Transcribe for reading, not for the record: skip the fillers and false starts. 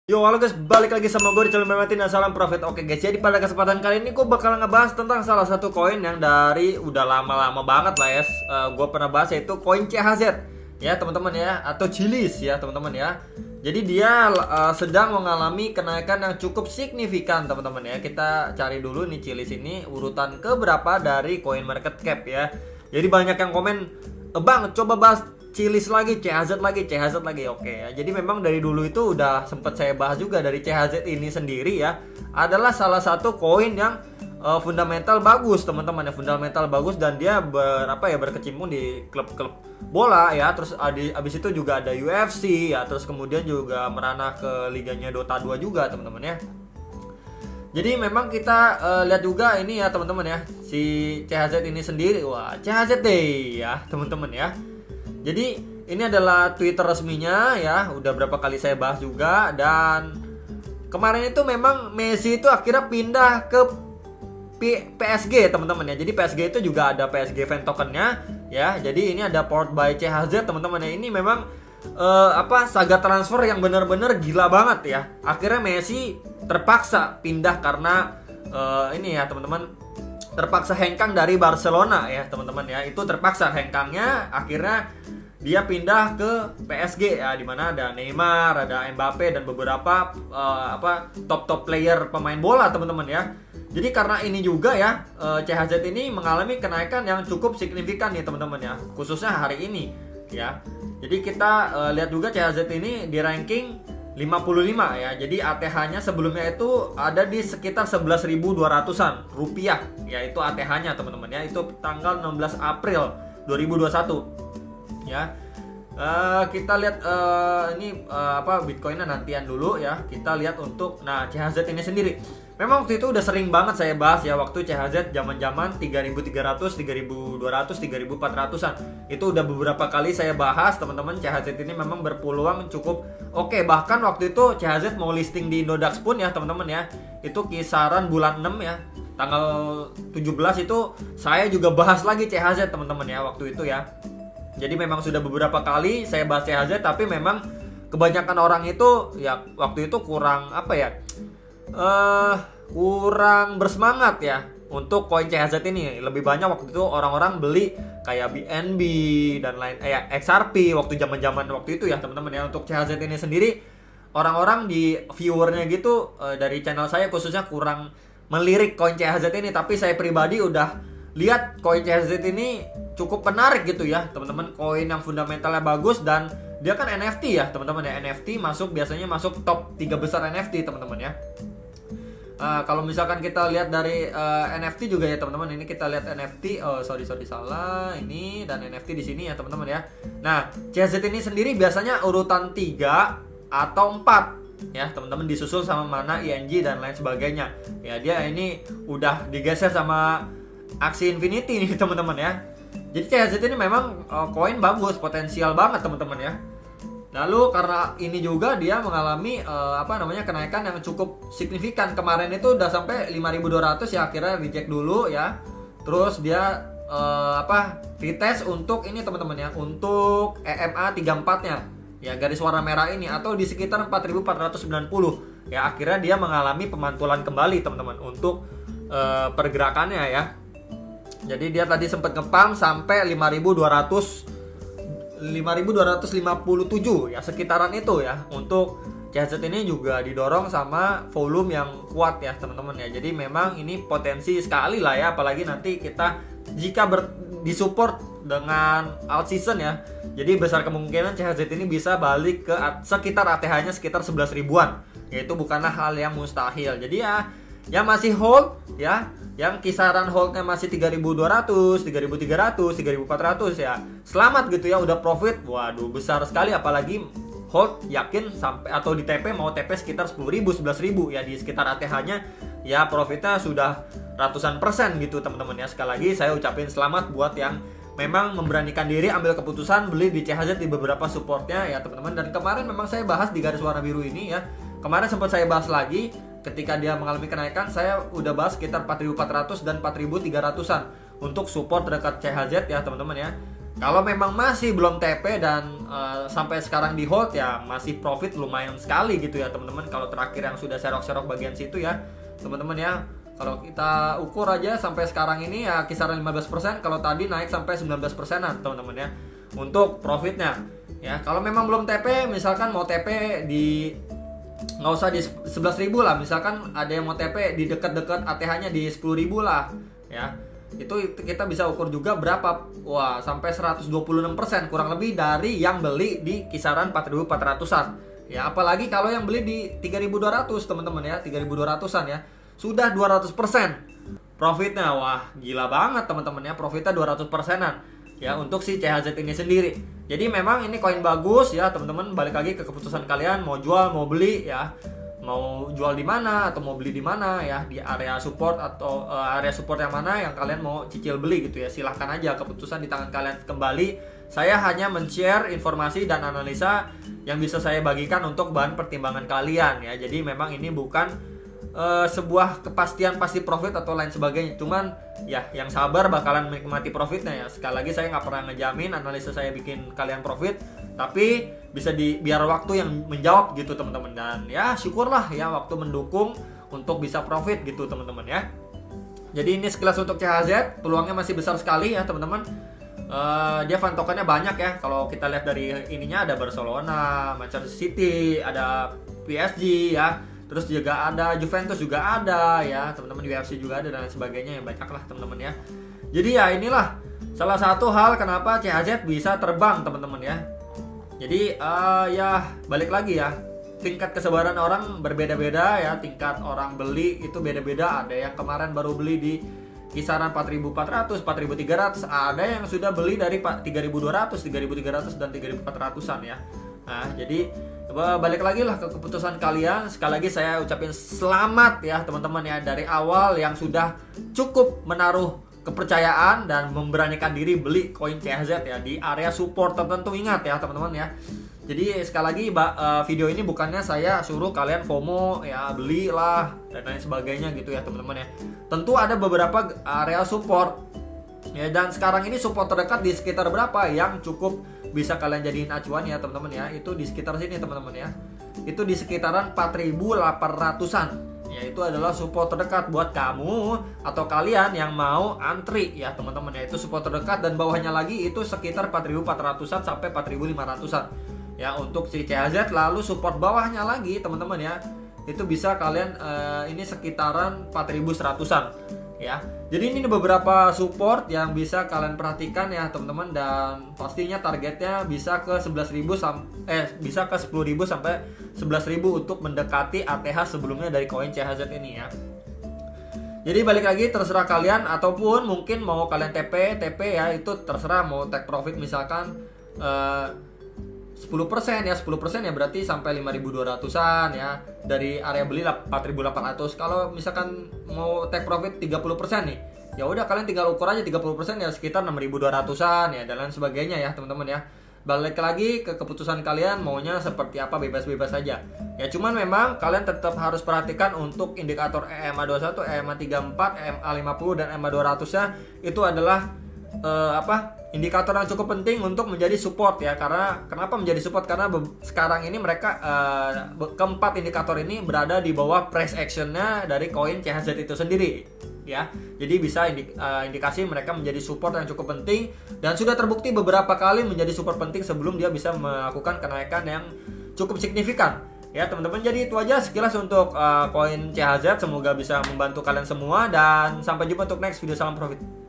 Yo, halo guys, balik lagi sama gue di channel Martin dan salam profit. Oke guys, jadi pada kesempatan kali ini gue bakal ngebahas tentang salah satu koin yang dari udah lama-lama banget lah ya. Gue pernah bahas, yaitu koin CHZ ya teman-teman ya, atau Chiliz ya teman-teman ya. Jadi dia sedang mengalami kenaikan yang cukup signifikan teman-teman ya. Kita cari dulu nih Chiliz ini urutan keberapa dari coin market cap ya. Jadi banyak yang komen, "Bang, coba bahas Chiliz lagi, CHZ lagi." Oke ya. Jadi memang dari dulu itu udah sempet saya bahas juga, dari CHZ ini sendiri ya adalah salah satu koin yang fundamental bagus teman-teman ya, fundamental bagus, dan dia berkecimpung di klub-klub bola ya. Terus abis itu juga ada UFC ya, terus kemudian juga meranah ke liganya Dota 2 juga teman-teman ya. Jadi memang kita lihat juga ini ya teman-teman ya, si CHZ ini sendiri, wah CHZ deh ya teman-teman ya. Jadi ini adalah Twitter resminya ya, udah berapa kali saya bahas juga. Dan kemarin itu memang Messi itu akhirnya pindah ke PSG teman-teman ya. Jadi PSG itu juga ada PSG fan tokennya ya. Jadi ini ada powered by CHZ teman-teman ya. Ini memang saga transfer yang benar-benar gila banget ya. Akhirnya Messi terpaksa pindah karena ini ya teman-teman, terpaksa hengkang dari Barcelona ya teman-teman ya. Itu terpaksa hengkangnya, akhirnya dia pindah ke PSG ya, dimana ada Neymar, ada Mbappe, dan beberapa top player pemain bola teman-teman ya. Jadi karena ini juga ya, CHZ ini mengalami kenaikan yang cukup signifikan nih teman-teman ya, khususnya hari ini ya. Jadi kita lihat juga CHZ ini di ranking 55 ya. Jadi ATH-nya sebelumnya itu ada di sekitar 11.200-an rupiah ya, itu ATH-nya teman-teman ya. Itu tanggal 16 April 2021 ya. Kita lihat Bitcoinnya nantian dulu ya. Kita lihat untuk CHZ ini sendiri. Memang waktu itu udah sering banget saya bahas ya, waktu CHZ zaman-zaman 3.300, 3.200, 3.400-an. Itu udah beberapa kali saya bahas teman-teman. CHZ ini memang berpeluang cukup oke. Bahkan waktu itu CHZ mau listing di Indodax pun ya teman-teman ya. Itu kisaran bulan 6 ya, tanggal 17 itu saya juga bahas lagi CHZ teman-teman ya waktu itu ya. Jadi memang sudah beberapa kali saya bahas CHZ, tapi memang kebanyakan orang itu ya waktu itu kurang kurang bersemangat ya untuk koin CHZ ini. Lebih banyak waktu itu orang-orang beli kayak BNB dan lain XRP waktu zaman-zaman waktu itu ya teman-teman ya. Untuk CHZ ini sendiri, orang-orang di viewernya gitu dari channel saya khususnya kurang melirik koin CHZ ini, tapi saya pribadi udah lihat koin CHZ ini cukup menarik gitu ya teman-teman. Koin yang fundamentalnya bagus, dan dia kan NFT ya teman-teman ya. NFT biasanya masuk top 3 besar NFT teman-teman ya. Kalau misalkan kita lihat dari NFT juga ya teman-teman, ini kita lihat NFT, salah ini, dan NFT di sini ya teman-teman ya. Nah, CHZ ini sendiri biasanya urutan 3 atau 4 ya teman-teman, disusul sama mana ING dan lain sebagainya. Ya dia ini udah digeser sama Axie Infinity nih teman-teman ya. Jadi CHZ ini memang koin bagus, potensial banget teman-teman ya. Lalu karena ini juga dia mengalami kenaikan yang cukup signifikan. Kemarin itu udah sampai 5.200 ya, akhirnya reject dulu ya. Terus dia retest untuk ini teman-teman ya, untuk EMA 34-nya ya, garis warna merah ini, atau di sekitar 4.490 ya. Akhirnya dia mengalami pemantulan kembali teman-teman untuk pergerakannya ya. Jadi dia tadi sempat ngepam sampai 5.257 ya, sekitaran itu ya. Untuk CHZ ini juga didorong sama volume yang kuat ya teman-teman ya. Jadi memang ini potensi sekali lah ya, apalagi nanti kita jika disupport dengan alt season ya. Jadi besar kemungkinan CHZ ini bisa balik ke sekitar ATH-nya sekitar 11 ribuan. Yaitu bukanlah hal yang mustahil. Jadi ya yang masih hold ya, yang kisaran holdnya masih 3.200, 3.300, 3.400 ya, selamat gitu ya, udah profit. Waduh besar sekali, apalagi hold yakin sampai atau di TP mau TP sekitar 10.000, 11.000 ya, di sekitar ATH-nya ya profitnya sudah ratusan persen gitu teman-teman ya. Sekali lagi saya ucapin selamat buat yang memang memberanikan diri ambil keputusan beli di CHZ di beberapa supportnya ya teman-teman. Dan kemarin memang saya bahas di garis warna biru ini ya. Kemarin sempat saya bahas lagi ketika dia mengalami kenaikan, saya udah bahas sekitar 4.400 dan 4.300-an untuk support dekat CHZ ya teman-teman ya. Kalau memang masih belum TP dan sampai sekarang di hold ya masih profit lumayan sekali gitu ya teman-teman. Kalau terakhir yang sudah serok-serok bagian situ ya teman-teman ya. Kalau kita ukur aja sampai sekarang ini ya kisaran 15%, kalau tadi naik sampai 19%-an teman-teman ya untuk profitnya. Ya, kalau memang belum TP, misalkan mau TP di nggak usah di 11.000 lah, misalkan ada yang mau TP di dekat-dekat ATH-nya di 10.000 lah ya. Itu kita bisa ukur juga berapa. Wah, sampai 126% kurang lebih dari yang beli di kisaran 4.400-an. Ya, apalagi kalau yang beli di 3.200 teman-teman ya, 3.200-an ya. Sudah 200% profitnya. Wah, gila banget teman-teman ya, profitnya 200%-an ya untuk si CHZ ini sendiri. Jadi memang ini koin bagus ya teman-teman. Balik lagi ke keputusan kalian mau jual mau beli ya. Mau jual di mana atau mau beli di mana ya, di area support atau area support yang mana yang kalian mau cicil beli gitu ya. Silahkan aja, keputusan di tangan kalian kembali. Saya hanya men-share informasi dan analisa yang bisa saya bagikan untuk bahan pertimbangan kalian ya. Jadi memang ini bukan sebuah kepastian pasti profit atau lain sebagainya. Cuman ya yang sabar bakalan menikmati profitnya ya. Sekali lagi saya nggak pernah ngejamin analisa saya bikin kalian profit, tapi bisa biar waktu yang menjawab gitu teman-teman. Dan ya syukurlah ya waktu mendukung untuk bisa profit gitu teman-teman ya. Jadi ini sekilas untuk CHZ, peluangnya masih besar sekali ya teman-teman. Dia fan tokennya banyak ya. Kalau kita lihat dari ininya ada Barcelona, Manchester City, ada PSG ya. Terus juga ada Juventus juga ada ya teman-teman, UFC juga ada dan lain sebagainya ya, banyak lah teman-teman ya. Jadi ya inilah salah satu hal kenapa CHZ bisa terbang teman-teman ya. Jadi ya balik lagi ya, tingkat kesabaran orang berbeda-beda ya, tingkat orang beli itu beda-beda. Ada yang kemarin baru beli di kisaran 4.400, 4.300, ada yang sudah beli dari 3.200, 3.300 dan 3.400-an ya. Nah, jadi balik lagi lah ke keputusan kalian. Sekali lagi saya ucapin selamat ya teman-teman ya, dari awal yang sudah cukup menaruh kepercayaan dan memberanikan diri beli koin CHZ ya di area support tertentu. Ingat ya teman-teman ya. Jadi sekali lagi video ini bukannya saya suruh kalian FOMO ya belilah dan lain sebagainya gitu ya teman-teman ya. Tentu ada beberapa area support ya, dan sekarang ini support terdekat di sekitar berapa yang cukup bisa kalian jadiin acuan ya teman-teman ya. Itu di sekitar sini teman-teman ya. Itu di sekitaran 4.800-an. Ya, itu adalah support terdekat buat kamu atau kalian yang mau antri ya teman-teman ya. Itu support terdekat dan bawahnya lagi itu sekitar 4.400-an sampai 4.500-an. Ya, untuk si CHZ. Lalu support bawahnya lagi teman-teman ya. Itu bisa kalian ini sekitaran 4.100-an. Ya, jadi ini beberapa support yang bisa kalian perhatikan ya teman-teman, dan pastinya targetnya bisa ke 11.000 bisa ke 10.000 sampai 11.000 untuk mendekati ATH sebelumnya dari koin CHZ ini ya. Jadi balik lagi terserah kalian, ataupun mungkin mau kalian TP ya, itu terserah mau take profit misalkan 10% ya, 10% ya berarti sampai 5.200-an ya. Dari area beli 4.800. Kalau misalkan mau take profit 30% nih, ya udah kalian tinggal ukur aja 30% ya sekitar 6.200-an ya dan lain sebagainya ya teman-teman ya. Balik lagi ke keputusan kalian maunya seperti apa, bebas-bebas saja. Ya cuman memang kalian tetap harus perhatikan untuk indikator EMA21, EMA34, EMA50 dan EMA200-nya itu adalah indikator yang cukup penting untuk menjadi support ya. Karena kenapa menjadi support? Karena sekarang ini mereka keempat indikator ini berada di bawah price actionnya dari koin CHZ itu sendiri ya. Jadi bisa indikasi mereka menjadi support yang cukup penting dan sudah terbukti beberapa kali menjadi support penting sebelum dia bisa melakukan kenaikan yang cukup signifikan ya teman-teman. Jadi itu aja sekilas untuk koin CHZ. Semoga bisa membantu kalian semua dan sampai jumpa untuk next video. Salam profit.